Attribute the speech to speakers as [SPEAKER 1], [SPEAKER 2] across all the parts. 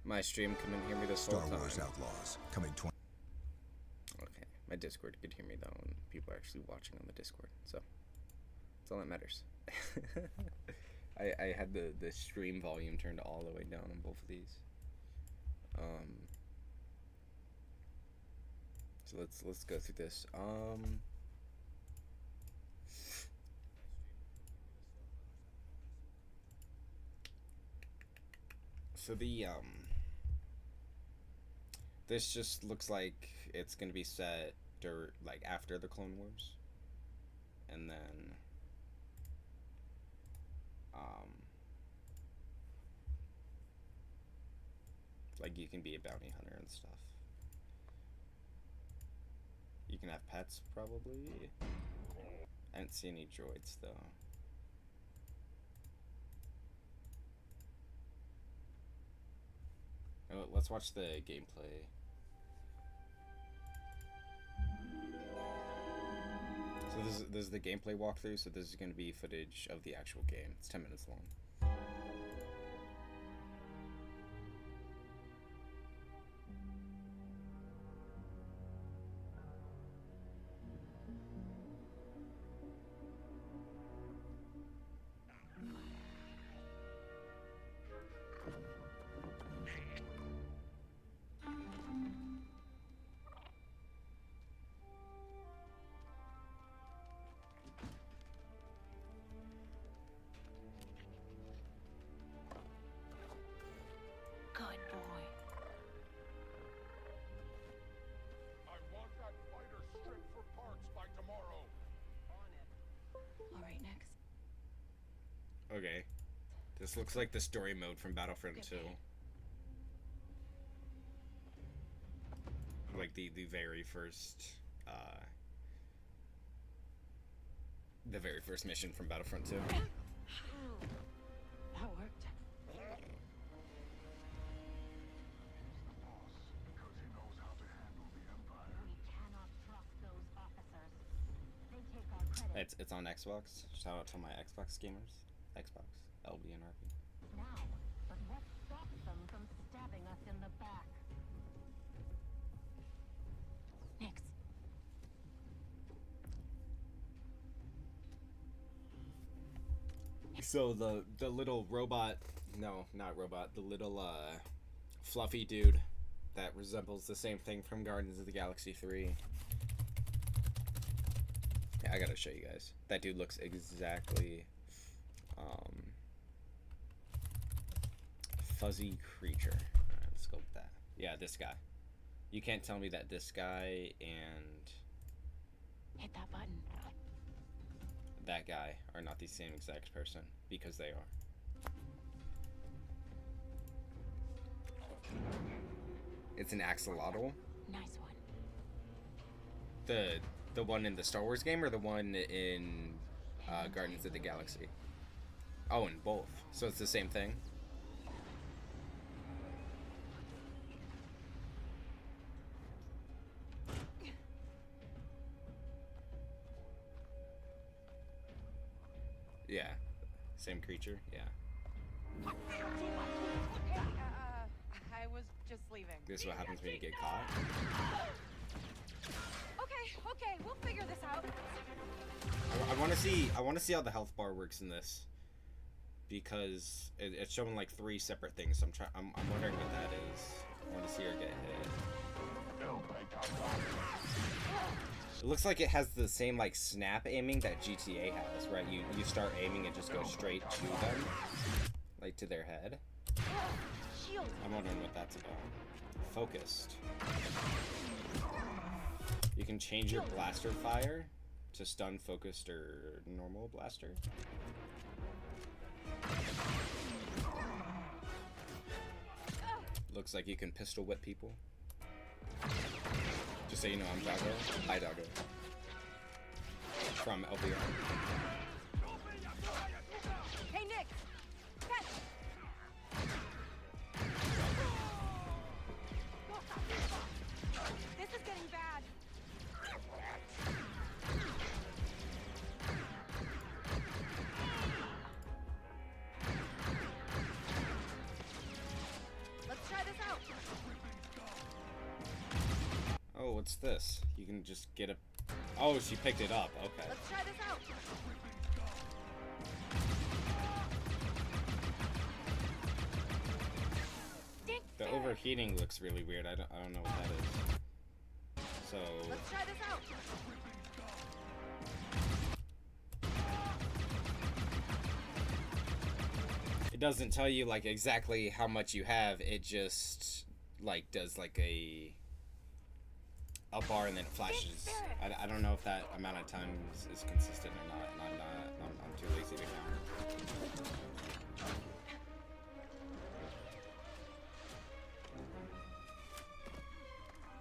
[SPEAKER 1] my stream couldn't hear me this whole
[SPEAKER 2] Star
[SPEAKER 1] time.
[SPEAKER 2] Wars Outlaws coming 20.
[SPEAKER 1] Okay, my Discord could hear me though, and people are actually watching on the Discord, so that's all that matters. I had the stream volume turned all the way down on both of these. So let's go through this. So the this just looks like it's gonna be set like after the Clone Wars, and then like you can be a bounty hunter and stuff. You can have pets probably. I didn't see any droids though. Oh, let's watch the gameplay. So this is the gameplay walkthrough, so this is going to be footage of the actual game. It's 10 minutes long.
[SPEAKER 3] Good boy.
[SPEAKER 4] I want that fighter stripped for parts by tomorrow. On it.
[SPEAKER 3] All right, next.
[SPEAKER 1] Okay. This looks like the story mode from Battlefront 2. Like the very first mission from Battlefront 2.
[SPEAKER 3] That worked.
[SPEAKER 4] Because he knows how to handle the Empire.
[SPEAKER 5] We cannot trust those officers. They take our credit
[SPEAKER 1] It's on Xbox. Shout out to my Xbox gamers. Xbox. LBNRP.
[SPEAKER 5] now, but what stops them from stabbing us in the back?
[SPEAKER 3] Next.
[SPEAKER 1] So the little robot, no, not robot, the little fluffy dude that resembles the same thing from Guardians of the Galaxy 3. Yeah, I gotta show you guys. That dude looks exactly fuzzy creature. Alright, let's go with that. Yeah, this guy. You can't tell me that this guy and
[SPEAKER 3] Hit that button.
[SPEAKER 1] that guy are not the same exact person, because they are. It's an axolotl.
[SPEAKER 3] Nice one.
[SPEAKER 1] The one in the Star Wars game, or the one in Guardians of the Galaxy? Oh, in both. So it's the same thing. Yeah, same creature. Yeah.
[SPEAKER 6] I was just leaving.
[SPEAKER 1] This is what happens when you get caught.
[SPEAKER 6] Okay, we'll figure this out.
[SPEAKER 1] I want to see how the health bar works in this, because it's showing like 3 separate things. So I'm wondering what that is. I want to see her get hit. It looks like it has the same like snap aiming that GTA has, right? You start aiming and just go straight to them, like to their head. I'm wondering what that's about. Focused. You can change your blaster fire to stun, focused, or normal blaster. Looks like you can pistol whip people. Just so you know, I'm Doggo. Hi, Doggo. From LBR.
[SPEAKER 6] Hey, Nick! Pet! This is getting bad. Let's try this
[SPEAKER 1] Oh, what's this? You can just get a... Oh, she picked it up. Okay.
[SPEAKER 6] Let's try this out.
[SPEAKER 1] The overheating looks really weird. I don't know what that is. So...
[SPEAKER 6] Let's try this out.
[SPEAKER 1] It doesn't tell you, like, exactly how much you have. It just, like, does, like, a bar and then it flashes. I don't know if that amount of time is consistent or not, and I'm too lazy to count.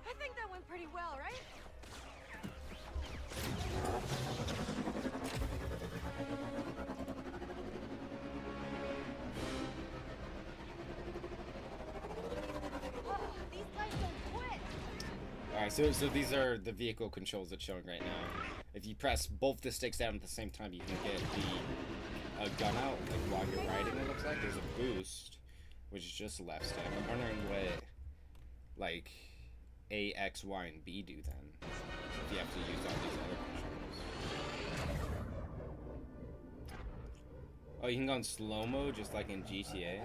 [SPEAKER 6] I think that went pretty well, right? Oh, these guys don't quit.
[SPEAKER 1] Alright, so these are the vehicle controls it's showing right now. If you press both the sticks down at the same time, you can get the gun out, like, while you're riding, it looks like. There's a boost, which is just left stick. I'm wondering what, like, A, X, Y, and B do then, if you have to use all these other controls. Oh, you can go in slow-mo, just like in GTA.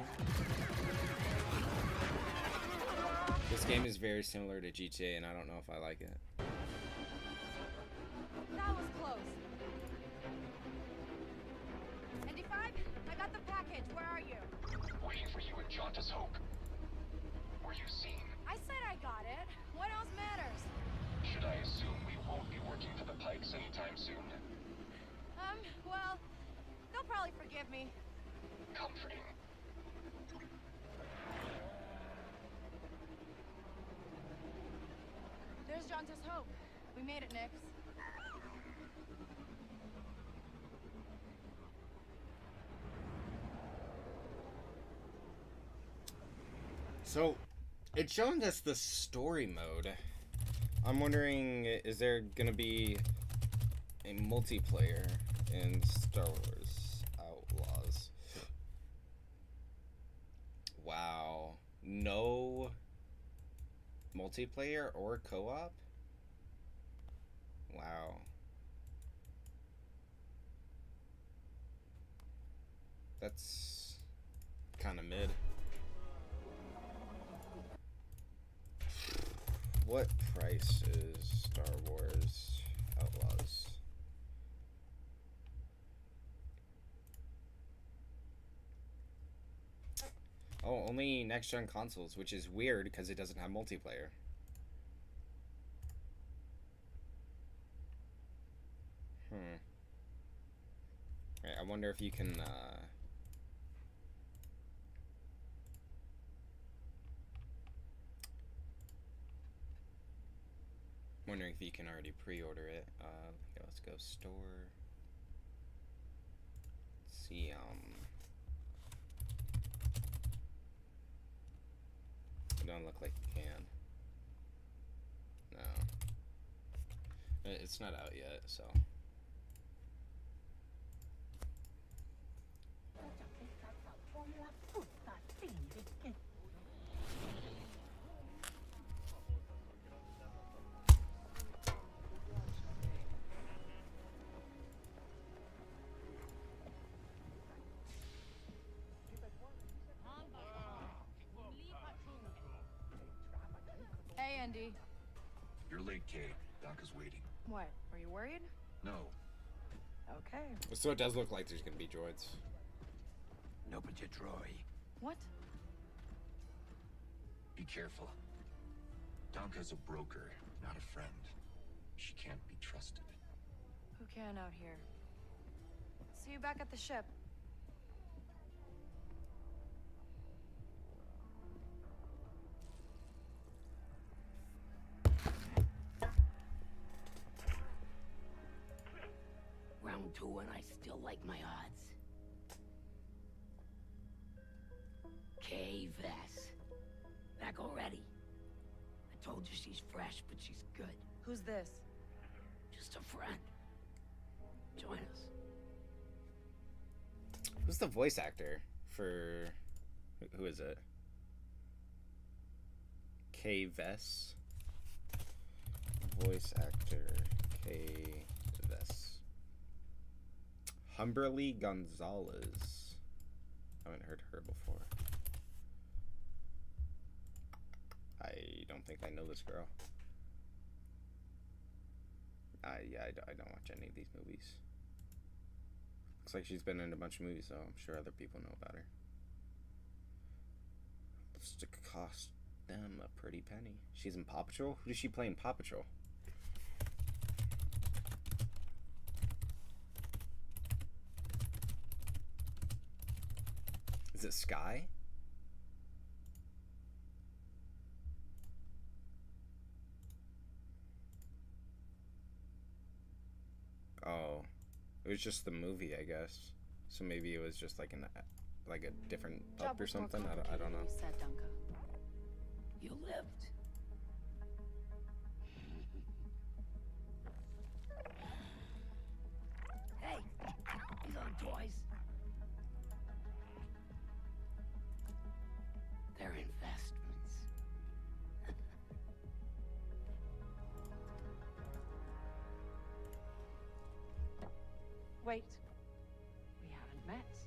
[SPEAKER 1] This game is very similar to GTA, and I don't know if I like it.
[SPEAKER 6] That was close. Indy 5, I got the package. Where are you?
[SPEAKER 4] Waiting for you at Jauntus Hope. Were you seen?
[SPEAKER 6] I said I got it. What else matters?
[SPEAKER 4] Should I assume we won't be working for the Pikes anytime soon?
[SPEAKER 6] Well, they'll probably forgive me.
[SPEAKER 4] Comforting.
[SPEAKER 6] There's Jauntus Hope. We made it, Nix.
[SPEAKER 1] So, it's showing us the story mode. I'm wondering, is there gonna be a multiplayer in Star Wars Outlaws? Wow. No multiplayer or co-op? Wow. That's kind of mid. What price is Star Wars Outlaws? Oh, only next-gen consoles, which is weird because it doesn't have multiplayer. Right, I wonder if you can, wondering if you can already pre-order it. Okay, let's go store. Let's see, it don't look like you can. No. It's not out yet, so.
[SPEAKER 6] Hey, Indy.
[SPEAKER 4] You're late, Kay. Donka's waiting.
[SPEAKER 6] What? Were you worried?
[SPEAKER 4] No.
[SPEAKER 6] Okay.
[SPEAKER 1] So it does look like there's gonna be droids.
[SPEAKER 4] No, but you Troy.
[SPEAKER 6] What?
[SPEAKER 4] Be careful. Donka's a broker, not a friend. She can't be trusted.
[SPEAKER 6] Who can out here? See you back at the ship.
[SPEAKER 2] Round two and I still like my odds. Kay Vess. Back already. I told you she's fresh, but she's good.
[SPEAKER 6] Who's this?
[SPEAKER 2] Just a friend. Join us.
[SPEAKER 1] Who's the voice actor for... Who is it? Kay Vess? Voice actor K. Vess. Humberly Gonzalez. I haven't heard her before. I don't think I know this girl. Yeah, I don't watch any of these movies. Looks like she's been in a bunch of movies, so I'm sure other people know about her. Just to cost them a pretty penny. She's in Paw Patrol? Who does she play in Paw Patrol? Is it Sky? Oh, it was just the movie, I guess. So maybe it was just like a different up or something. I don't know.
[SPEAKER 6] Said Duncan.
[SPEAKER 2] You lived. Hey, these aren't toys. They're investments.
[SPEAKER 5] Wait. We haven't met.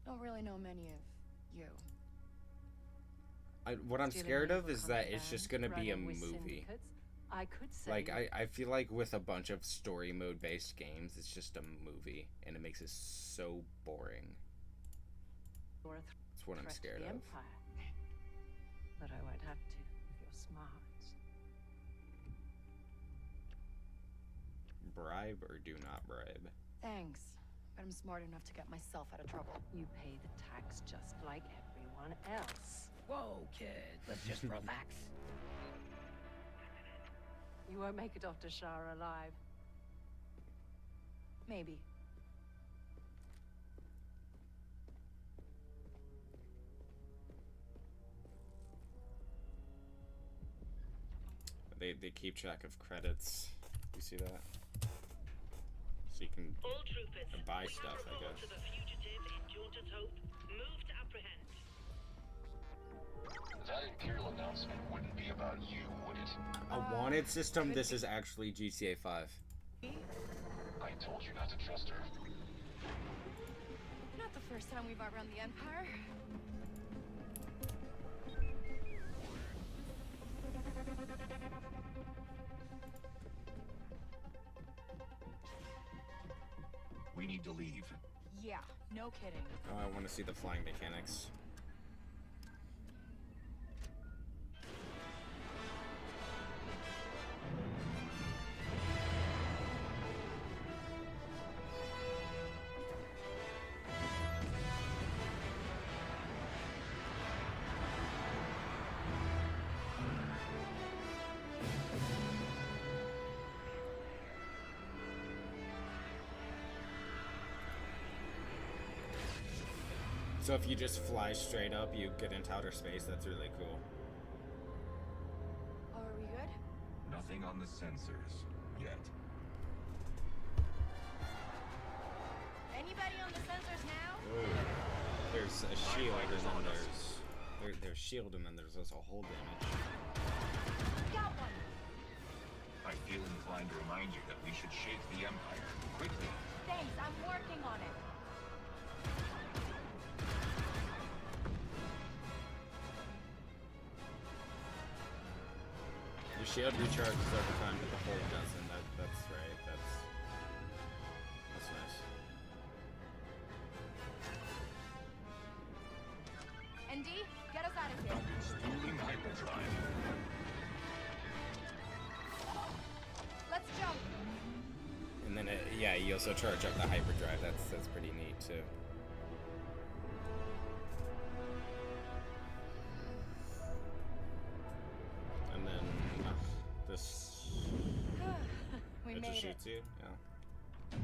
[SPEAKER 6] Don't really know many of you.
[SPEAKER 1] What I'm
[SPEAKER 5] Stealing
[SPEAKER 1] scared
[SPEAKER 5] money
[SPEAKER 1] of
[SPEAKER 5] for
[SPEAKER 1] is that it's just gonna be a
[SPEAKER 5] running with
[SPEAKER 1] movie.
[SPEAKER 5] syndicates. I could say
[SPEAKER 1] Like, I feel like with a bunch of story mode based games, it's just a movie, and it makes it so boring.
[SPEAKER 5] you're a
[SPEAKER 1] That's what I'm
[SPEAKER 5] threat to
[SPEAKER 1] scared
[SPEAKER 5] the
[SPEAKER 1] of.
[SPEAKER 5] Empire. But I won't have to if you're smart.
[SPEAKER 1] Bribe or do not bribe?
[SPEAKER 6] Thanks, but I'm smart enough to get myself out of trouble.
[SPEAKER 5] You pay the tax just like everyone else.
[SPEAKER 2] Whoa, kid, let's just relax.
[SPEAKER 5] You won't make it off to Shara alive.
[SPEAKER 6] Maybe.
[SPEAKER 1] They keep track of credits. You see that? So you can
[SPEAKER 7] All troopers,
[SPEAKER 1] buy
[SPEAKER 7] we
[SPEAKER 1] stuff,
[SPEAKER 7] have
[SPEAKER 1] I
[SPEAKER 7] reports
[SPEAKER 1] guess.
[SPEAKER 7] of a fugitive in Jordan's Hope. Move to apprehend.
[SPEAKER 4] That Imperial announcement wouldn't be about you, would it?
[SPEAKER 1] A wanted system. This is actually GTA 5.
[SPEAKER 4] I told you not to trust her.
[SPEAKER 6] Not the first time we've outrun the Empire.
[SPEAKER 4] We need to leave.
[SPEAKER 6] Yeah, no kidding.
[SPEAKER 1] Oh, I want to see the flying mechanics. So if you just fly straight up, you get into outer space. That's really cool.
[SPEAKER 6] Oh, are we good?
[SPEAKER 4] Nothing on the sensors yet.
[SPEAKER 6] Anybody on the sensors now?
[SPEAKER 1] There's a shield, and then there's shield, and then there's also hull damage.
[SPEAKER 6] Got one.
[SPEAKER 4] I feel inclined to remind you that we should shake the Empire quickly.
[SPEAKER 6] Thanks, I'm working on it.
[SPEAKER 1] Your shield recharges over time, but the hull doesn't. That's right. That's nice.
[SPEAKER 6] ND, get us out of here.
[SPEAKER 4] Installing hyperdrive.
[SPEAKER 6] Let's jump.
[SPEAKER 1] And then, yeah, you also charge up the hyperdrive. That's pretty neat too. And then this
[SPEAKER 6] We
[SPEAKER 1] it
[SPEAKER 6] made
[SPEAKER 1] just
[SPEAKER 6] it.
[SPEAKER 1] shoots you. Yeah.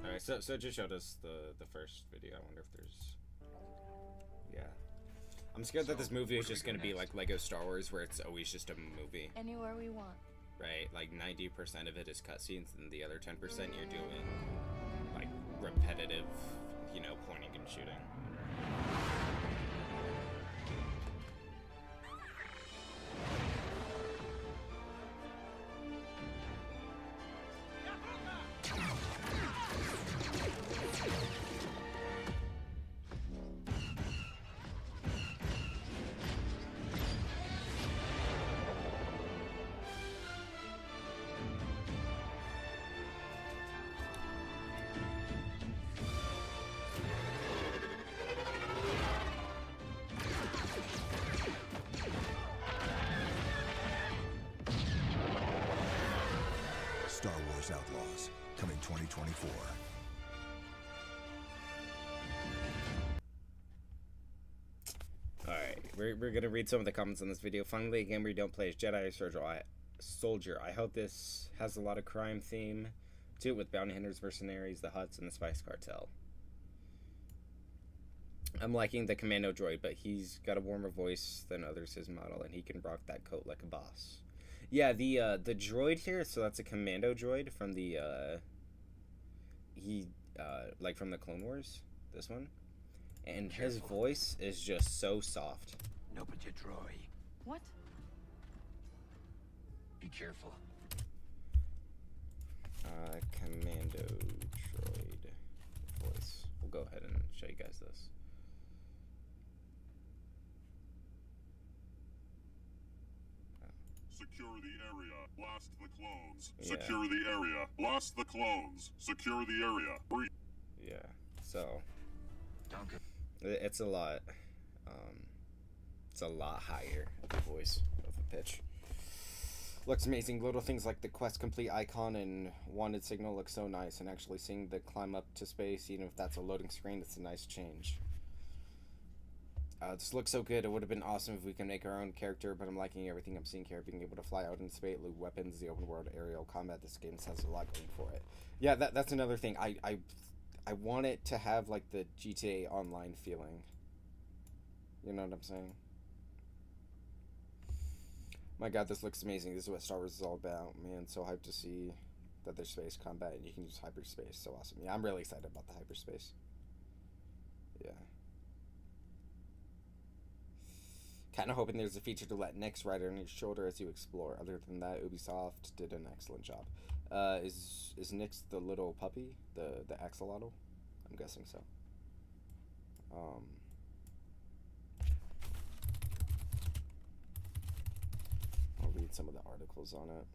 [SPEAKER 1] All right, so it just showed us the first video. I wonder if there's. Yeah. I'm scared that this movie is just gonna be like Lego Star Wars, where it's always just a movie.
[SPEAKER 6] Anywhere we want.
[SPEAKER 1] Right, like 90% of it is cutscenes, and the other 10% you're doing like repetitive, you know, pointing and shooting.
[SPEAKER 8] X Outlaws, coming 2024.
[SPEAKER 1] Alright, we're gonna read some of the comments on this video. Finally, a game where you don't play as Jedi or soldier. I hope this has a lot of crime theme to it, with bounty hunters, mercenaries, the Hutts, and the Spice Cartel. I'm liking the commando droid, but he's got a warmer voice than others his model, and he can rock that coat like a boss. Yeah, the droid here, so that's a commando droid from the like from the Clone Wars, this one. And his voice is just so soft.
[SPEAKER 2] No, but you droid.
[SPEAKER 6] What?
[SPEAKER 2] Be careful.
[SPEAKER 1] Commando droid voice. We'll go ahead and show you guys this.
[SPEAKER 4] Secure the area. Blast the clones.
[SPEAKER 1] Yeah.
[SPEAKER 4] Secure the area. Blast the clones. Secure the area.
[SPEAKER 1] Yeah, so
[SPEAKER 2] Duncan.
[SPEAKER 1] it's a lot higher of a voice, of a pitch. Looks amazing. Little things like the quest complete icon and wanted signal look so nice, and actually seeing the climb up to space, even if that's a loading screen, it's a nice change. This looks so good. It would have been awesome if we can make our own character, but I'm liking everything I'm seeing here. Being able to fly out in space, loot weapons, the open world aerial combat. This game has a lot going for it. Yeah, that's another thing. I want it to have like the GTA Online feeling. You know what I'm saying? My god, this looks amazing. This is what Star Wars is all about. Man, so hyped to see that there's space combat and you can use hyperspace. So awesome. Yeah, I'm really excited about the hyperspace. Yeah. Kind of hoping there's a feature to let Nyx ride on your shoulder as you explore. Other than that, Ubisoft did an excellent job. Is Nyx the little puppy? The axolotl? I'm guessing so. I'll read some of the articles on it.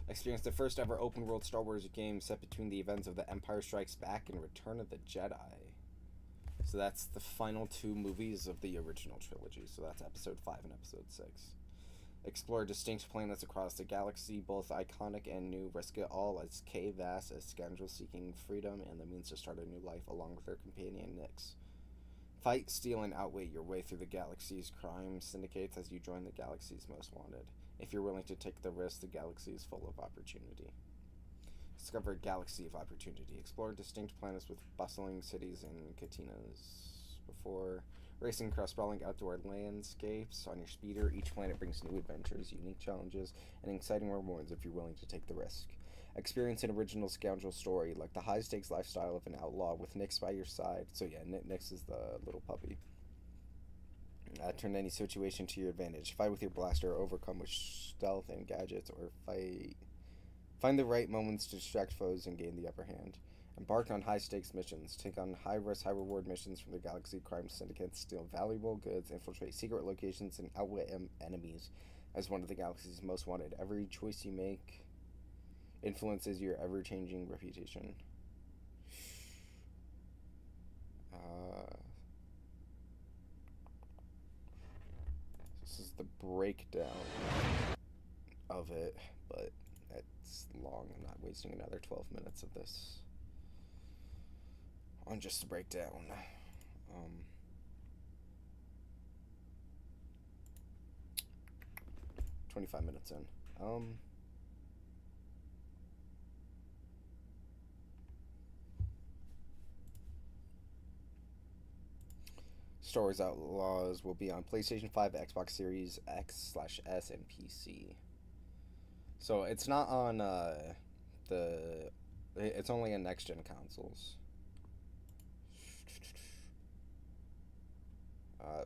[SPEAKER 1] Experienced the first ever open world Star Wars game set between the events of The Empire Strikes Back and Return of the Jedi. So that's the final two movies of the original trilogy. So that's episode 5 and episode 6. Explore distinct planets across the galaxy, both iconic and new. Risk it all as Kay Vass, a scoundrel seeking freedom and the means to start a new life along with her companion Nyx. Fight, steal, and outweigh your way through the galaxy's crime syndicates as you join the galaxy's most wanted. If you're willing to take the risk, the galaxy is full of opportunity. Discover a galaxy of opportunity. Explore distinct planets with bustling cities and katinas. Before racing across sprawling outdoor landscapes on your speeder, each planet brings new adventures, unique challenges, and exciting rewards if you're willing to take the risk. Experience an original scoundrel story, like the high-stakes lifestyle of an outlaw with Nyx by your side. So yeah, Nyx is the little puppy. Turn any situation to your advantage. Fight with your blaster, overcome with stealth and gadgets, or find the right moments to distract foes and gain the upper hand. Embark on high-stakes missions. Take on high-risk, high-reward missions from the Galaxy crime syndicates. Steal valuable goods, infiltrate secret locations, and outwit enemies as one of the Galaxy's most wanted. Every choice you make influences your ever-changing reputation. This is the breakdown of it, but it's long. I'm not wasting another 12 minutes of this on just the breakdown. 25 minutes in. Star Wars Outlaws will be on PlayStation 5, Xbox Series X/S, and PC. So it's not on it's only on next-gen consoles.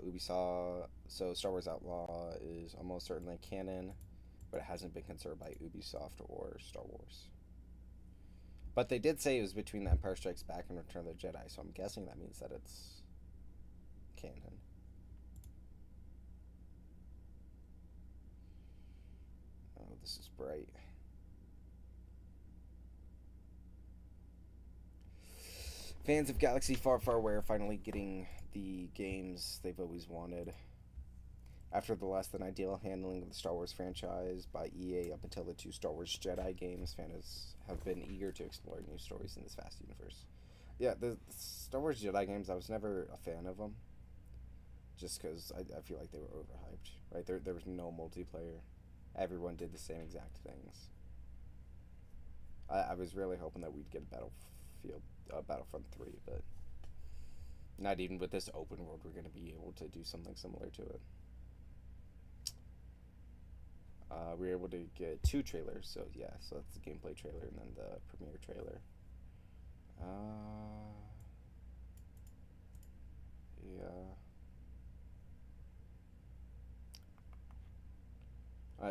[SPEAKER 1] Ubisoft, so Star Wars Outlaw is almost certainly canon, but it hasn't been confirmed by Ubisoft or Star Wars. But they did say it was between The Empire Strikes Back and Return of the Jedi, so I'm guessing that means that it's canon. Oh, this is bright. Fans of Galaxy Far Far Away are finally getting the games they've always wanted. After the less than ideal handling of the Star Wars franchise by EA up until the 2 Star Wars Jedi games, fans have been eager to explore new stories in this vast universe. Yeah, the Star Wars Jedi games, I was never a fan of them. Just because I feel like they were overhyped, right? There was no multiplayer. Everyone did the same exact things. I was really hoping that we'd get a Battlefront 3, but not even with this open world we're going to be able to do something similar to it. We were able to get 2 trailers, so yeah, so that's the gameplay trailer and then the premiere trailer.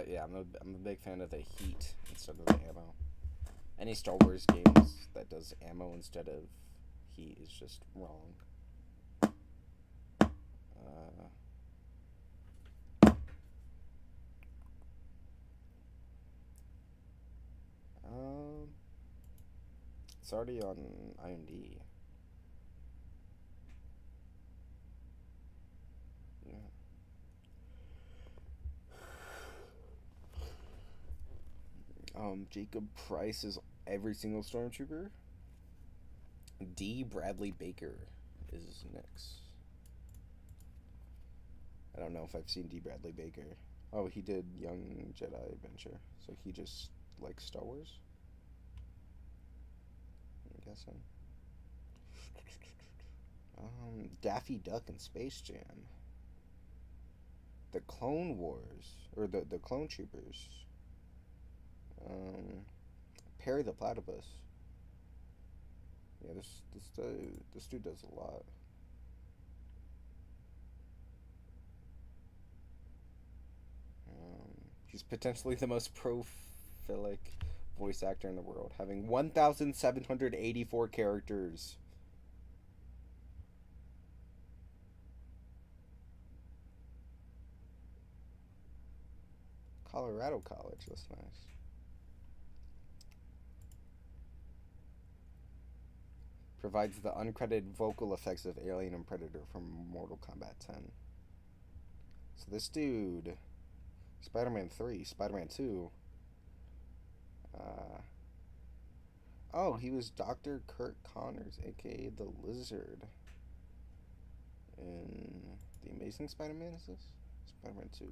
[SPEAKER 1] Yeah, I'm a big fan of the heat instead of the ammo. Any Star Wars games that does ammo instead of heat is just wrong. It's already on IMD. Yeah. Jacob Price is every single Stormtrooper. D. Bradley Baker is next. I don't know if I've seen D. Bradley Baker. Oh, he did Young Jedi Adventure. So he just likes Star Wars? I'm guessing. Daffy Duck and Space Jam. The Clone Wars. Or the Clone Troopers. Perry the Platypus. Yeah, this dude does a lot. He's potentially the most prolific voice actor in the world, having 1,784 characters. Colorado College, that's nice. Provides the uncredited vocal effects of Alien and Predator from Mortal Kombat 10. So this dude, Spider-Man 3, Spider-Man 2. Oh, he was Dr. Kurt Connors, aka the Lizard, in The Amazing Spider-Man. Is this Spider-Man 2?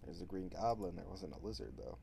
[SPEAKER 1] There's a Green Goblin. There wasn't a lizard though.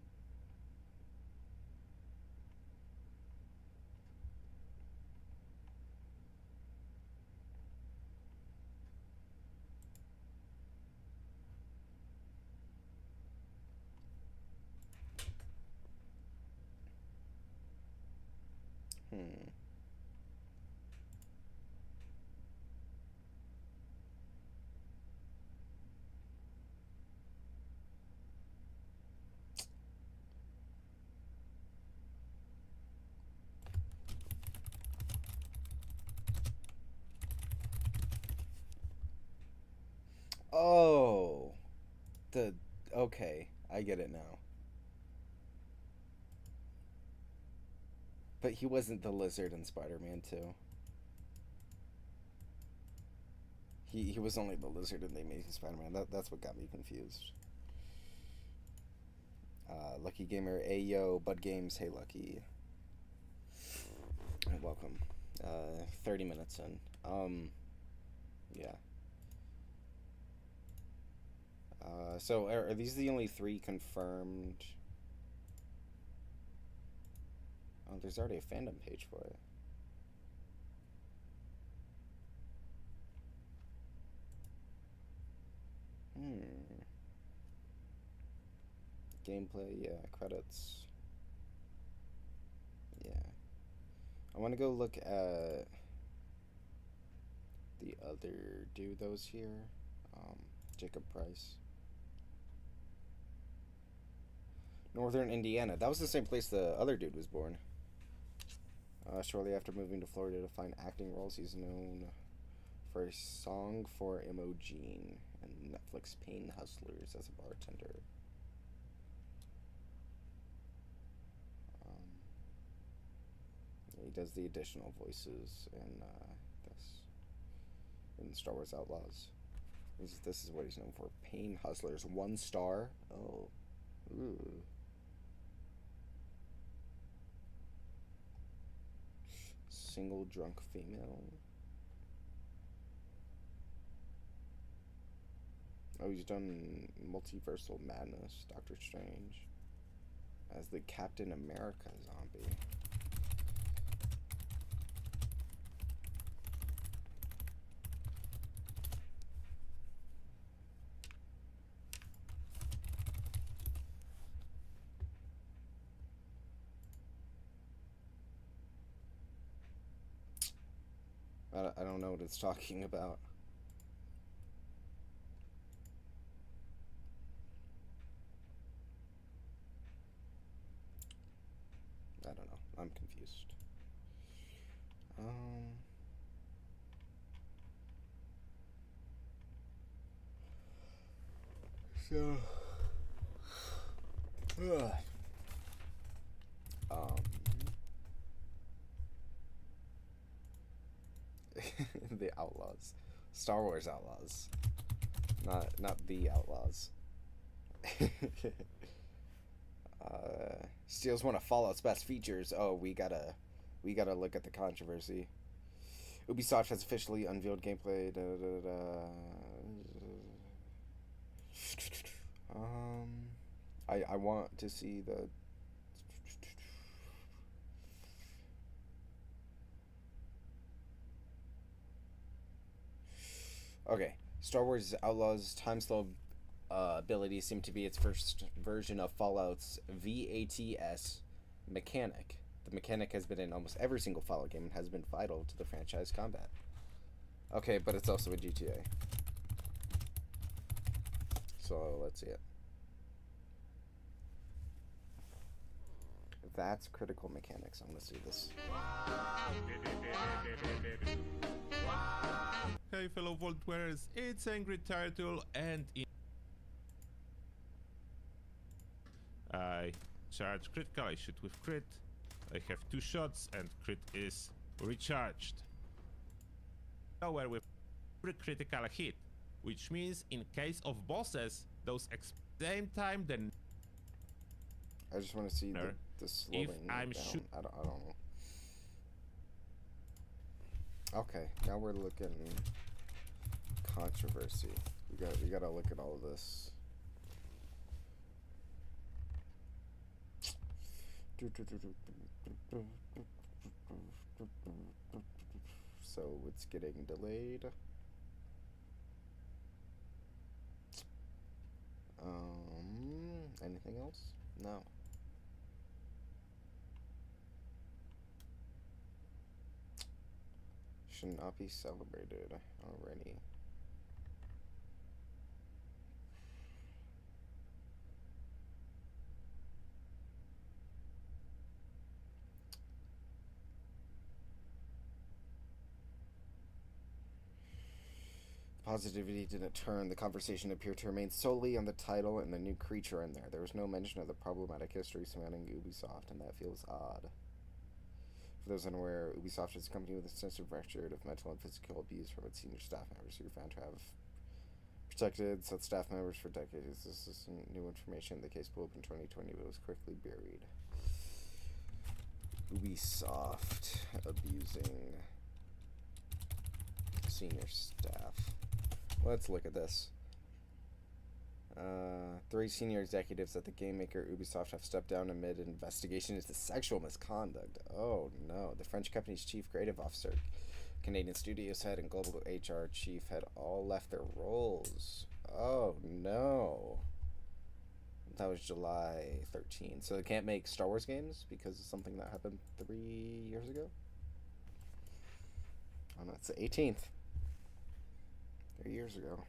[SPEAKER 1] Oh, okay, I get it now. But he wasn't the Lizard in Spider-Man 2. He was only the Lizard in The Amazing Spider-Man. That's what got me confused. Lucky Gamer, Ayo, Bud Games, hey Lucky. Welcome. 30 minutes in. Yeah. So are these the only 3 confirmed? Oh, there's already a fandom page for it. Gameplay, yeah, credits. Yeah. I want to go look at the other dude that was here. Jacob Price. Northern Indiana. That was the same place the other dude was born. Shortly after moving to Florida to find acting roles, he's known for a song for Emojine and Netflix Pain Hustlers as a bartender. He does the additional voices in this in Star Wars Outlaws. This is what he's known for. Pain Hustlers, 1 star. Oh. Ooh. Single drunk female. Oh, he's done Multiversal Madness, Doctor Strange, as the Captain America zombie. I don't know what it's talking about. I don't know. I'm confused. So, the Outlaws, Star Wars Outlaws, not the Outlaws. Steals one of Fallout's best features. Oh, we gotta look at the controversy. Ubisoft has officially unveiled gameplay. I want to see the. Okay, Star Wars Outlaws time slow abilities seem to be its first version of Fallout's VATS mechanic. The mechanic has been in almost every single Fallout game and has been vital to the franchise combat. Okay, but it's also a GTA. So let's see it. That's critical mechanics. I'm gonna see this.
[SPEAKER 9] Hey fellow Vault wearers, it's Angry Turtle and I charge critical, I shoot with crit. I have 2 shots and crit is recharged. Power with critical hit, which means in case of bosses, those same time then.
[SPEAKER 1] I just want to see the slowing
[SPEAKER 9] I'm
[SPEAKER 1] down. I don't know. Okay, now we're looking controversy. We gotta look at all of this. So it's getting delayed. Anything else? No. Should not be celebrated already. Positivity didn't turn. The conversation appeared to remain solely on the title and the new creature in there. There was no mention of the problematic history surrounding Ubisoft, and that feels odd. For those unaware, Ubisoft is a company with an extensive record of mental and physical abuse from its senior staff members who are found to have protected such staff members for decades. This is new information. The case blew up in 2020, but was quickly buried. Ubisoft abusing senior staff. Let's look at this. 3 senior executives at the game maker Ubisoft have stepped down amid an investigation into sexual misconduct. Oh no. The French company's chief creative officer, Canadian studios head, and global HR chief had all left their roles. Oh no. That was July 13th. So they can't make Star Wars games because of something that happened 3 years ago? Oh no, it's the 18th. 3 years ago.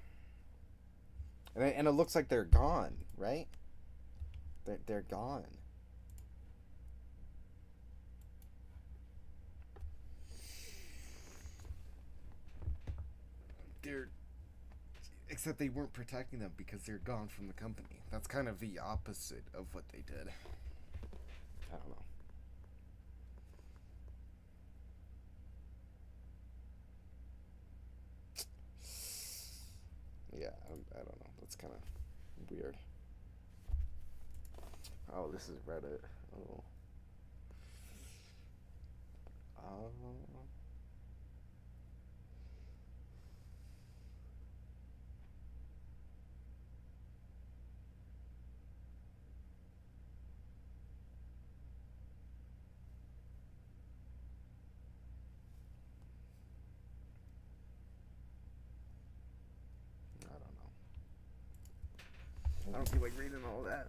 [SPEAKER 1] And it looks like they're gone, right? They're gone. Except they weren't protecting them because they're gone from the company. That's kind of the opposite of what they did. I don't know. I don't know. That's kind of weird. Oh, this is Reddit. Oh. I don't know. I don't feel like reading all that.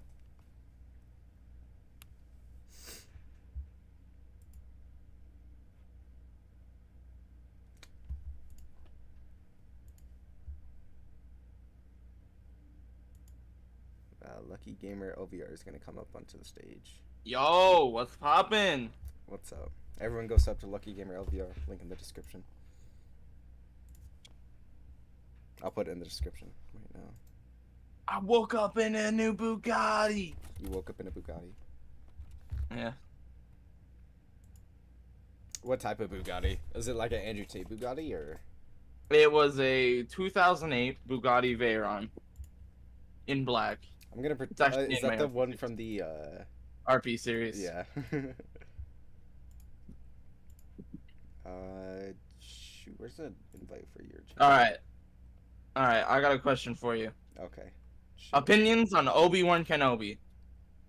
[SPEAKER 1] Lucky Gamer OVR is gonna come up onto the stage.
[SPEAKER 10] Yo, what's poppin'?
[SPEAKER 1] What's up? Everyone go sub to Lucky Gamer LVR. Link in the description. I'll put it in the description right now.
[SPEAKER 10] I woke up in a new Bugatti.
[SPEAKER 1] You woke up in a Bugatti.
[SPEAKER 10] Yeah.
[SPEAKER 1] What type of Bugatti? Is it like an Andrew Tate Bugatti or?
[SPEAKER 10] It was a 2008 Bugatti Veyron in black.
[SPEAKER 1] I'm gonna
[SPEAKER 10] It's actually
[SPEAKER 1] is
[SPEAKER 10] in
[SPEAKER 1] that
[SPEAKER 10] my
[SPEAKER 1] the one from the
[SPEAKER 10] RP series.
[SPEAKER 1] Yeah. Shoot, where's the invite for your channel?
[SPEAKER 10] All right. I got a question for you.
[SPEAKER 1] Okay. Shoot.
[SPEAKER 10] Opinions on Obi-Wan Kenobi.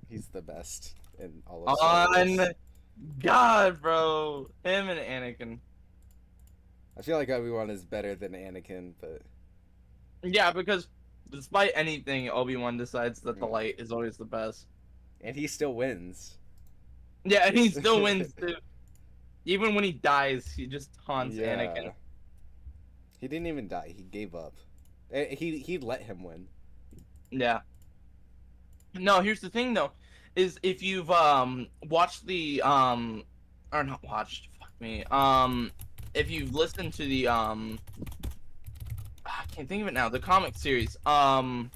[SPEAKER 1] He's the best in all of Star Wars.
[SPEAKER 10] On God, bro, him and Anakin.
[SPEAKER 1] I feel like Obi-Wan is better than Anakin, but
[SPEAKER 10] Yeah, because despite anything, Obi-Wan decides that the light is always the best.
[SPEAKER 1] and he still wins.
[SPEAKER 10] Yeah, and he still wins too. Even when he dies, he just taunts Anakin.
[SPEAKER 1] He didn't even die. He gave up. He let him win.
[SPEAKER 10] Yeah. No, here's the thing though, is if you've watched the or not watched, fuck me. If you've listened to the I can't think of it now, the comic series, then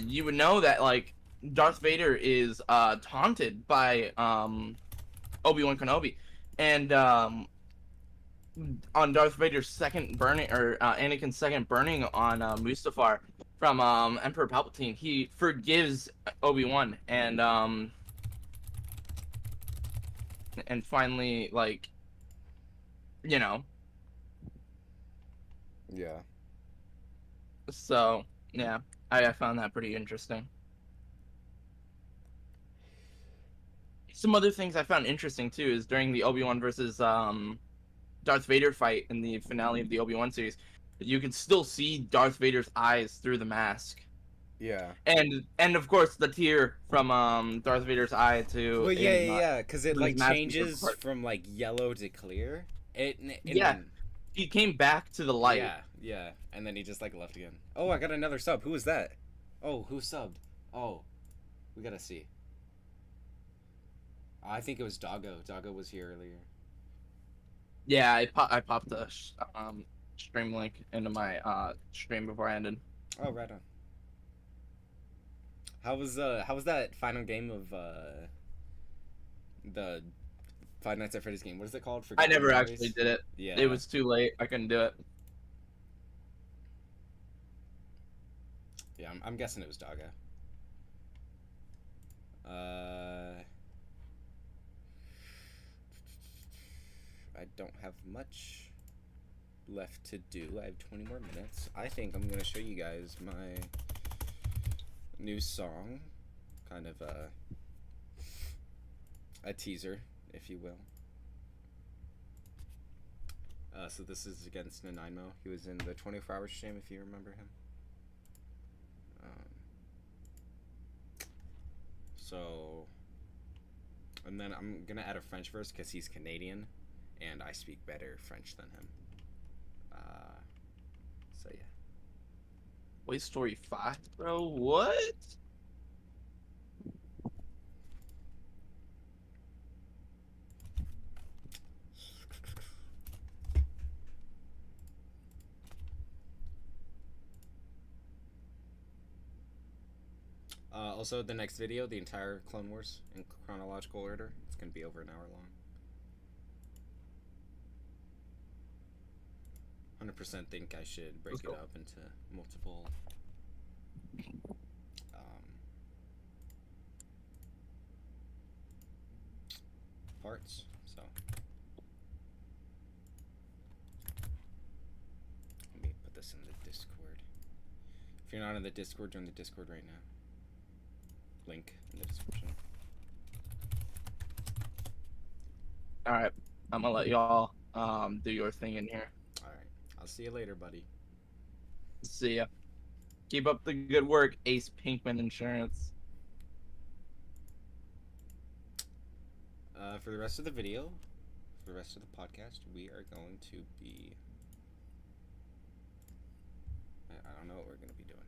[SPEAKER 10] you would know that like Darth Vader is taunted by Obi-Wan Kenobi, and on Darth Vader's second burning, or Anakin's second burning on Mustafar from Emperor Palpatine, he forgives Obi-Wan and finally, like, you know.
[SPEAKER 1] Yeah.
[SPEAKER 10] So yeah, I found that pretty interesting. Some other things I found interesting too is during the Obi-Wan versus Darth Vader fight in the finale of the Obi-Wan series, you can still see Darth Vader's eyes through the mask.
[SPEAKER 1] Yeah.
[SPEAKER 10] And of course the tear from Darth Vader's eye to.
[SPEAKER 1] Well, yeah, because it like
[SPEAKER 10] mask
[SPEAKER 1] changes from like yellow to clear.
[SPEAKER 10] Yeah. He came back to the light.
[SPEAKER 1] Yeah, and then he just like left again. Oh, I got another sub. Who was that? Oh, who subbed? Oh, we gotta see. I think it was Doggo. Doggo was here earlier.
[SPEAKER 10] Yeah, I popped the stream link into my stream before I ended.
[SPEAKER 1] Oh, right on. How was that final game of the Five Nights at Freddy's game? What is it called?
[SPEAKER 10] I never actually did it.
[SPEAKER 1] Yeah.
[SPEAKER 10] It was too late. I couldn't do it.
[SPEAKER 1] Yeah, I'm guessing it was Doggo. I don't have much left to do. I have 20 more minutes. I think I'm gonna show you guys my new song, kind of a teaser, if you will. So this is against Nanaimo. He was in the 24-hour stream, if you remember him. So, and then I'm gonna add a French verse because he's Canadian, and I speak better French than him. So yeah.
[SPEAKER 10] Toy Story 5, bro? What?
[SPEAKER 1] Also, the next video, the entire Clone Wars in chronological order, it's gonna be over an hour 100% think I should break it up into multiple parts. So let me put this in the Discord. If you're not in the Discord, join the Discord right now. Link in the description.
[SPEAKER 10] All right, I'm gonna let y'all do your thing in here.
[SPEAKER 1] All right, I'll see you later, buddy.
[SPEAKER 10] See ya. Keep up the good work, Ace Pinkman Insurance.
[SPEAKER 1] For the rest of the video, for the rest of the podcast, we are going to be... I don't know what we're going to be doing.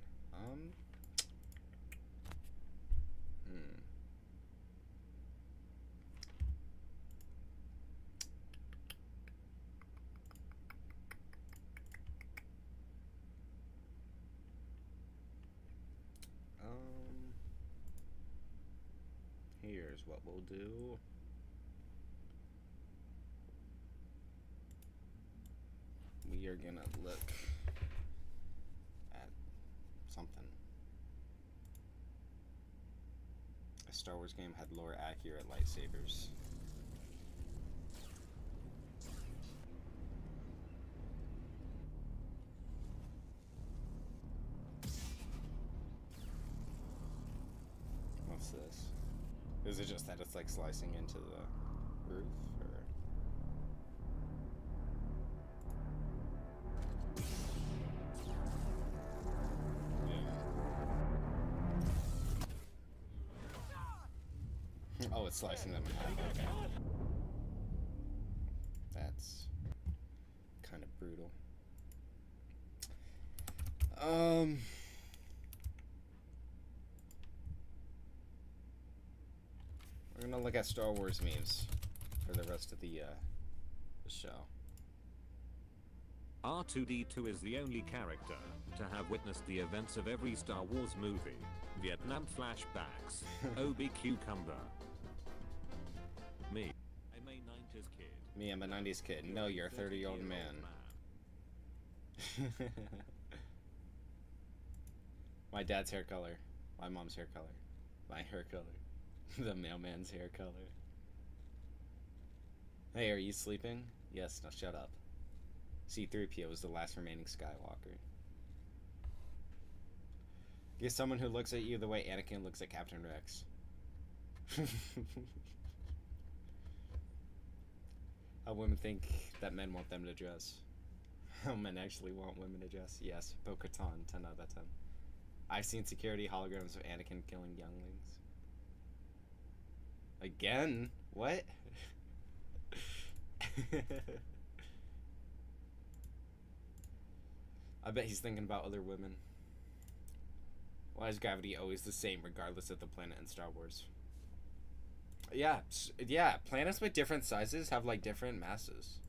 [SPEAKER 1] Here's what we'll do. We are gonna look at something. A Star Wars game had lore accurate lightsabers. What's this? Is it just that it's like slicing into the roof, or? Yeah. Oh, it's slicing them in half. Okay. That's kind of brutal. We're gonna look at Star Wars memes for the rest of the show.
[SPEAKER 11] R2-D2 is the only character to have witnessed the events of every Star Wars movie. Vietnam flashbacks. Obi Cucumber. Me. I'm a 90s kid.
[SPEAKER 1] Me, I'm a 90s kid. No, you're a 30-year-old man. My dad's hair color. My mom's hair color. My hair color. The mailman's hair color. Hey, are you sleeping? Yes, now shut up. C-3PO is the last remaining Skywalker. Get someone who looks at you the way Anakin looks at Captain Rex. How women think that men want them to dress. How men actually want women to dress. Yes, Bo-Katan, 10 out of 10. I've seen security holograms of Anakin killing younglings. Again? What? I bet he's thinking about other women. Why is gravity always the same regardless of the planet in Star Wars? Yeah, planets with different sizes have like different masses.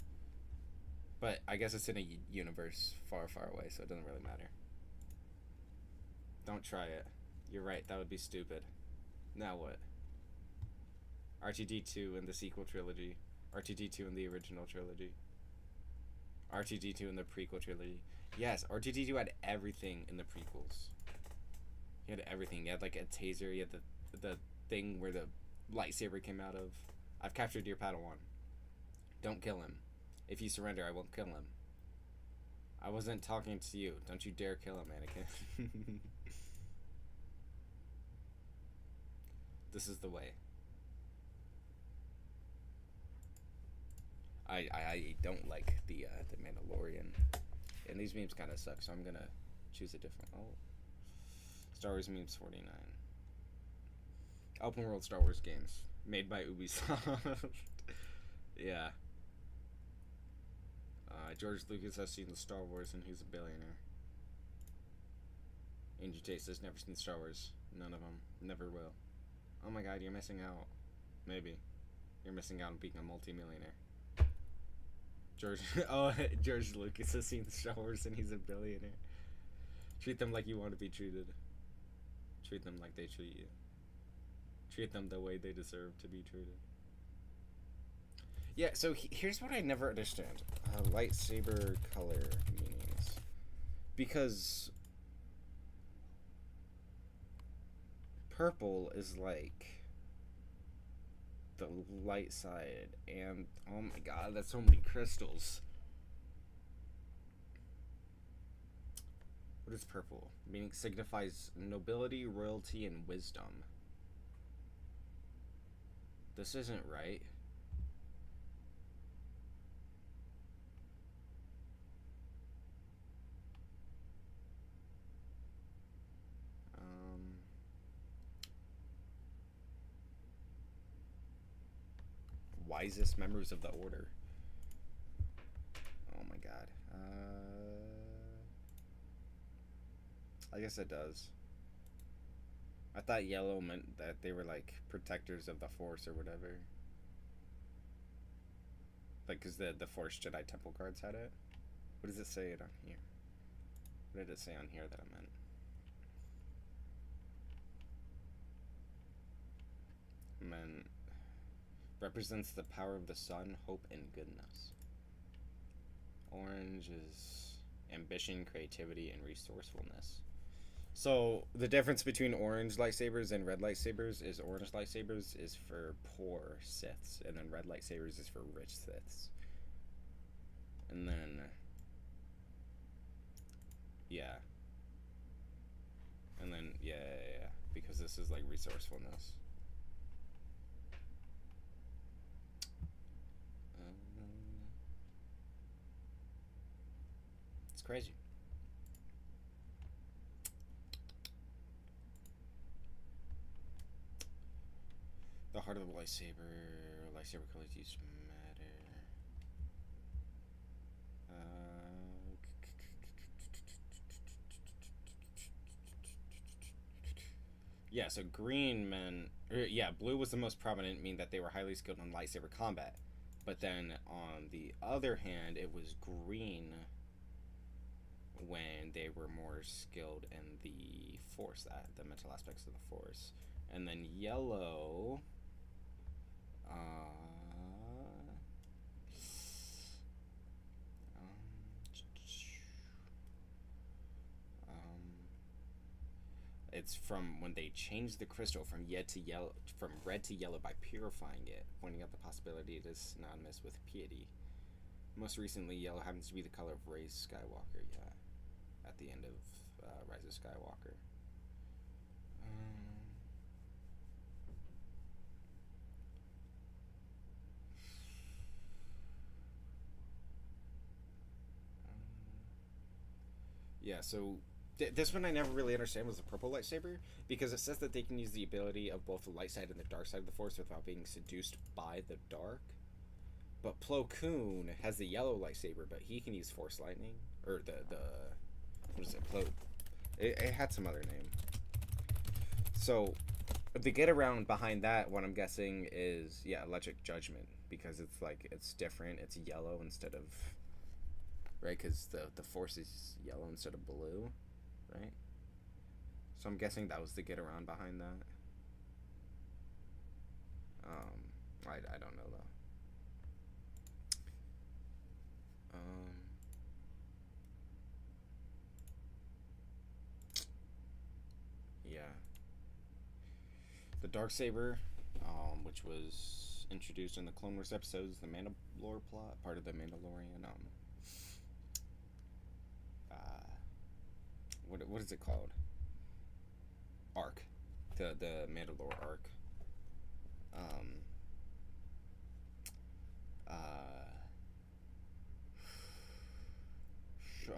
[SPEAKER 1] But I guess it's in a universe far, far away, so it doesn't really matter. Don't try it. You're right, that would be stupid. Now what? R2-D2 in the sequel trilogy. R2-D2 in the original trilogy. R2-D2 in the prequel trilogy. Yes, R2-D2 had everything in the prequels. He had everything. He had like a taser. He had the thing where the lightsaber came out of. I've captured your Padawan. Don't kill him. If you surrender, I won't kill him. I wasn't talking to you. Don't you dare kill him, Anakin. This is the way. I don't like the Mandalorian, and these memes kind of suck, so I'm gonna choose a different. Oh, Star Wars memes 49. Open world Star Wars games made by Ubisoft. Yeah. George Lucas has seen the Star Wars, and he's a billionaire. Andrew Tate has never seen Star Wars. None of them. Never will. Oh my God, you're missing out. Maybe. You're missing out on being a multi-millionaire. George Lucas has seen Star Wars and he's a billionaire. Treat them like you want to be treated. Treat them like they treat you. Treat them the way they deserve to be treated. Yeah, so here's what I never understand. Lightsaber color meanings. Because purple is like the light side, and oh my god, that's so many crystals. What is purple? Meaning signifies nobility, royalty, and wisdom. This isn't right. Wisest members of the order. Oh my god. I guess it does. I thought yellow meant that they were like protectors of the Force or whatever. Like, cause the Force Jedi Temple Guards had it. What does it say it on here? What did it say on here that I meant? Represents the power of the sun, hope, and goodness. Orange is ambition, creativity, and resourcefulness. So the difference between orange lightsabers and red lightsabers is orange lightsabers is for poor Siths, and then red lightsabers is for rich Siths. And then, yeah. And then, yeah, because this is like resourcefulness. It's crazy. The heart of the lightsaber colors used matter. Yeah, so green meant, blue was the most prominent, meaning that they were highly skilled in lightsaber combat. But then on the other hand, it was green when they were more skilled in the Force, the mental aspects of the Force. And then yellow, it's from when they changed the crystal from red to yellow by purifying it, pointing out the possibility it is synonymous with piety. Most recently, yellow happens to be the color of Rey Skywalker. Yeah, at the end of Rise of Skywalker. Yeah, so this one I never really understand was the purple lightsaber, because it says that they can use the ability of both the light side and the dark side of the Force without being seduced by the dark. But Plo Koon has the yellow lightsaber, but he can use Force Lightning, or the what is it? It had some other name. So the get around behind that, what I'm guessing is Electric Judgment, because it's like it's different. It's yellow instead of right, because the Force is yellow instead of blue, right? So I'm guessing that was the get around behind that. I don't know though. Yeah. The Darksaber, which was introduced in the Clone Wars episodes, the Mandalore plot, part of the Mandalorian, what is it called? Arc. The Mandalore arc.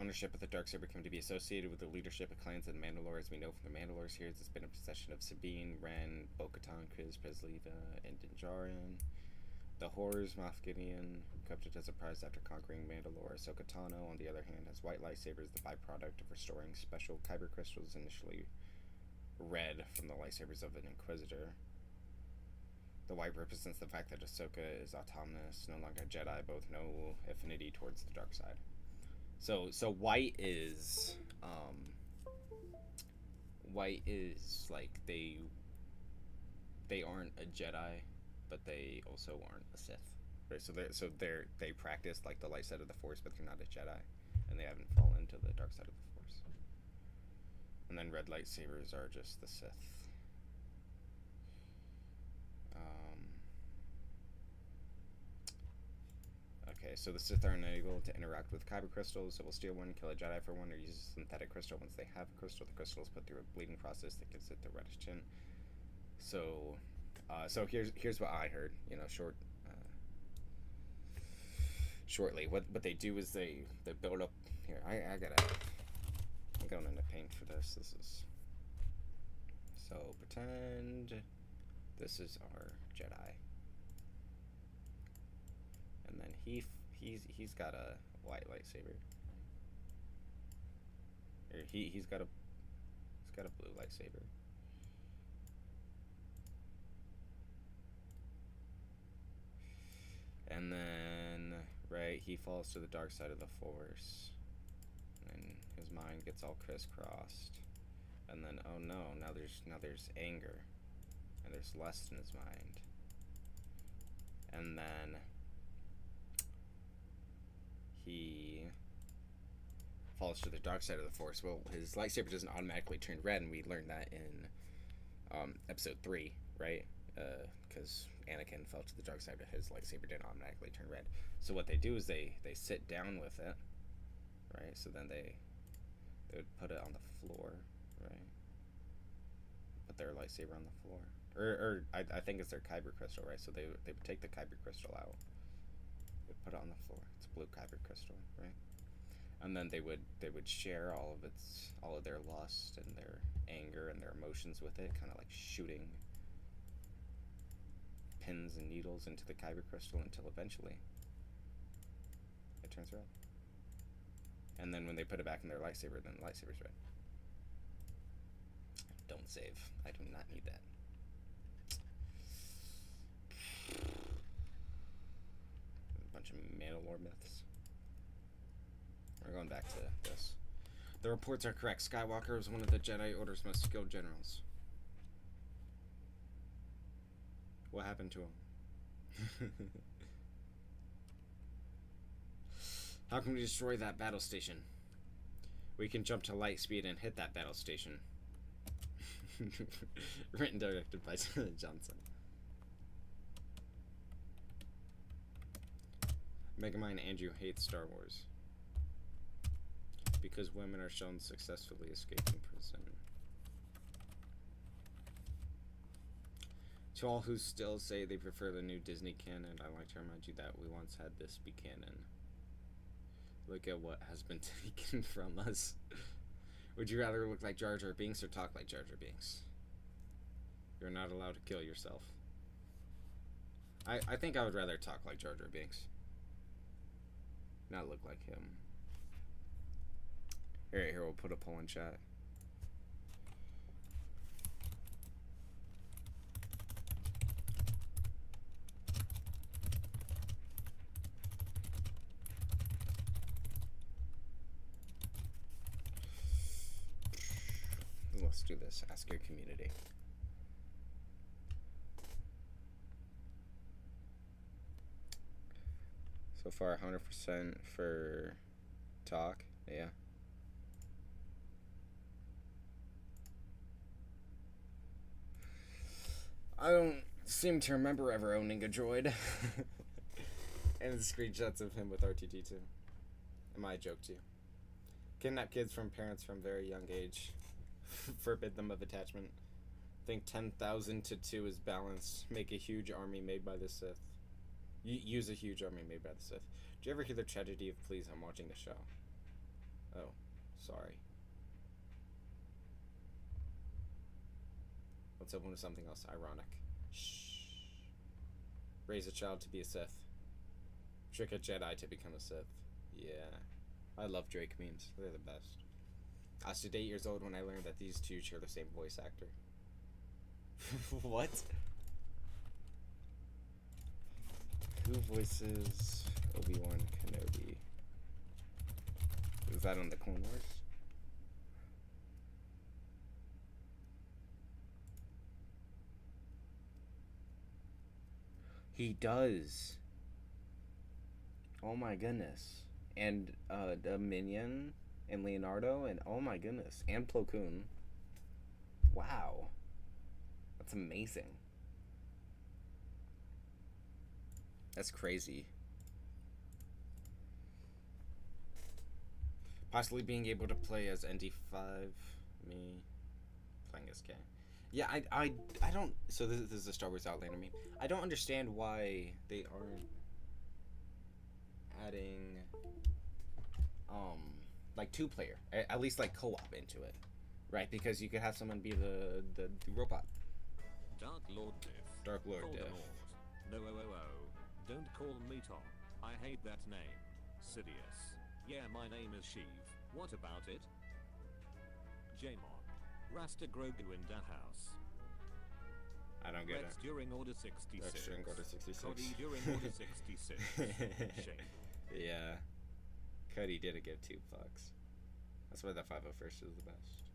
[SPEAKER 1] Ownership of the Darksaber came to be associated with the leadership of clans in Mandalore. As we know from the Mandalore series, it's been in possession of Sabine, Ren, Bo-Katan, Kryz, Prezleva, and Din Djarin. The Horrors, Moff Gideon, kept it as a prize after conquering Mandalore. Ahsoka Tano, on the other hand, has white lightsabers, the byproduct of restoring special kyber crystals initially red from the lightsabers of an Inquisitor. The white represents the fact that Ahsoka is autonomous, no longer a Jedi, both no affinity towards the dark side. So white is like they aren't a Jedi, but they also aren't a Sith. Right, they practice like the light side of the Force, but they're not a Jedi, and they haven't fallen to the dark side of the Force. And then red lightsabers are just the Sith. Okay, so the Sith are unable to interact with kyber crystals, so will steal one, kill a Jedi for one, or use a synthetic crystal. Once they have a crystal, the crystal is put through a bleeding process that gives it the reddish tint. So, here's what I heard. You know, shortly. What they do is they build up. Here, I'm going into paint for this. This is. So pretend this is our Jedi. And then he's got a white lightsaber. Or he's got a blue lightsaber. And then right, he falls to the dark side of the Force. And his mind gets all crisscrossed. And then oh no, now there's anger. And there's lust in his mind. And then he falls to the dark side of the Force. Well, his lightsaber doesn't automatically turn red, and we learned that in episode 3, right? Because Anakin fell to the dark side, but his lightsaber didn't automatically turn red. So what they do is they sit down with it, right? So then they would put it on the floor, right? Put their lightsaber on the floor. Or I think it's their kyber crystal, right? So they would take the kyber crystal out. They would put it on the floor. It's a blue kyber crystal, right? And then they would share all of their lust and their anger and their emotions with it, kind of like shooting pins and needles into the kyber crystal until eventually it turns red. And then when they put it back in their lightsaber, then the lightsaber's red. Don't save. I do not need that. A bunch of Mandalore myths. We're going back to this. The reports are correct. Skywalker was one of the Jedi Order's most skilled generals. What happened to him? How can we destroy that battle station? We can jump to light speed and hit that battle station. Written and directed by Johnson. Megamind Andrew hates Star Wars because women are shown successfully escaping prison. To all who still say they prefer the new Disney canon, I'd like to remind you that we once had this be canon. Look at what has been taken from us. Would you rather look like Jar Jar Binks or talk like Jar Jar Binks? You're not allowed to kill yourself. I think I would rather talk like Jar Jar Binks. Not look like him. Alright, here we'll put a poll in chat. Let's do this. Ask your community. So far, 100% for talk. Yeah. I don't seem to remember ever owning a droid. And screenshots of him with R2D2. Am I a joke to you? Kidnap kids from parents from very young age. Forbid them of attachment. Think 10,000 to 2 is balanced. Make a huge army made by the Sith. Use a huge army made by the Sith. Did you ever hear the tragedy of Please? I'm watching the show. Oh, sorry. Let's open with something else ironic. Shh. Raise a child to be a Sith. Trick a Jedi to become a Sith. Yeah. I love Drake memes. They're the best. I was 8 years old when I learned that these two share the same voice actor. What? Who voices Obi-Wan Kenobi? Is that on the Clone Wars? He does. Oh my goodness. And Dominion and Leonardo and oh my goodness. And Plo Koon. Wow. That's amazing. That's crazy. Possibly being able to play as ND5, me playing as K. Yeah, I don't. So this is a Star Wars Outlander meme. I don't understand why they aren't adding like 2-player, at least like co-op into it, right? Because you could have someone be the robot.
[SPEAKER 11] Dark Lord Diff.
[SPEAKER 1] Dark Lord Diff.
[SPEAKER 11] No, don't call me Tom. I hate that name. Sidious. Yeah, my name is Sheev. What about it? Jamon. Rasta Grogu in da house.
[SPEAKER 1] I don't get
[SPEAKER 11] Rex
[SPEAKER 1] it.
[SPEAKER 11] during Order 66.
[SPEAKER 1] Rex during Order 66.
[SPEAKER 11] Cody during Order 66. Shame.
[SPEAKER 1] Yeah. Cody didn't give 2 fucks. That's why the 501st is the best.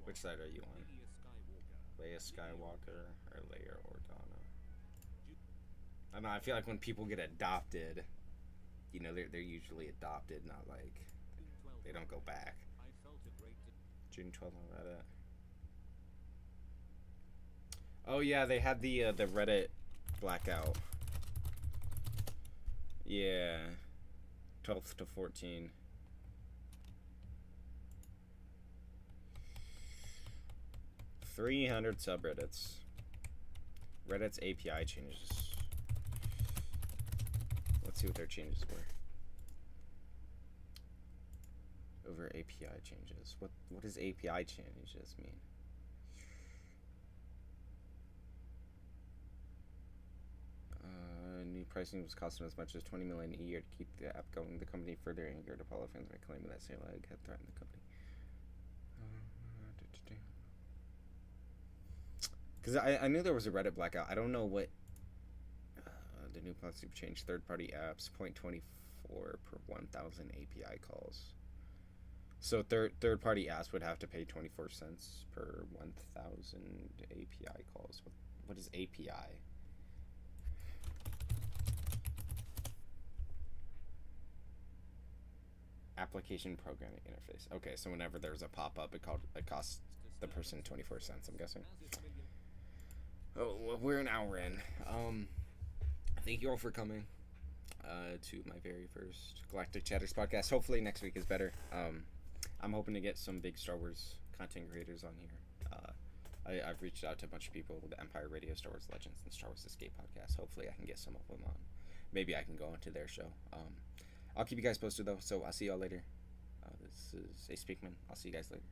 [SPEAKER 1] Which side are you on? Leia Skywalker or Leia Organa? I don't know, I feel like when people get adopted, you know, they're usually adopted, not like they don't go back. June 12th on Reddit. Oh yeah, they had the Reddit blackout. Yeah, 12th to 14. $300 subreddits. Reddit's API changes. Let's see what their changes were. Over API changes. What does API changes mean? New pricing was costing as much as $20 million a year to keep the app going. The company further angered Apollo fans by claiming that Salag had threatened the company. Because I knew there was a Reddit blackout. I don't know what the new policy changed. Third-party apps 0.24 per 1,000 API calls. So third-party apps would have to pay 24 cents per 1,000 API calls. What is API? Application programming interface. Okay, so whenever there's a pop-up, it costs the person 24 cents, I'm guessing. Oh, well, we're an hour in. Thank you all for coming to my very first Galactic Chatters podcast. Hopefully next week is better. I'm hoping to get some big Star Wars content creators on here. I've reached out to a bunch of people with the Empire Radio, Star Wars Legends, and Star Wars Escape podcast. Hopefully I can get some of them on. Maybe I can go onto their show. I'll keep you guys posted though, so I'll see y'all later. This is Ace Speakman. I'll see you guys later.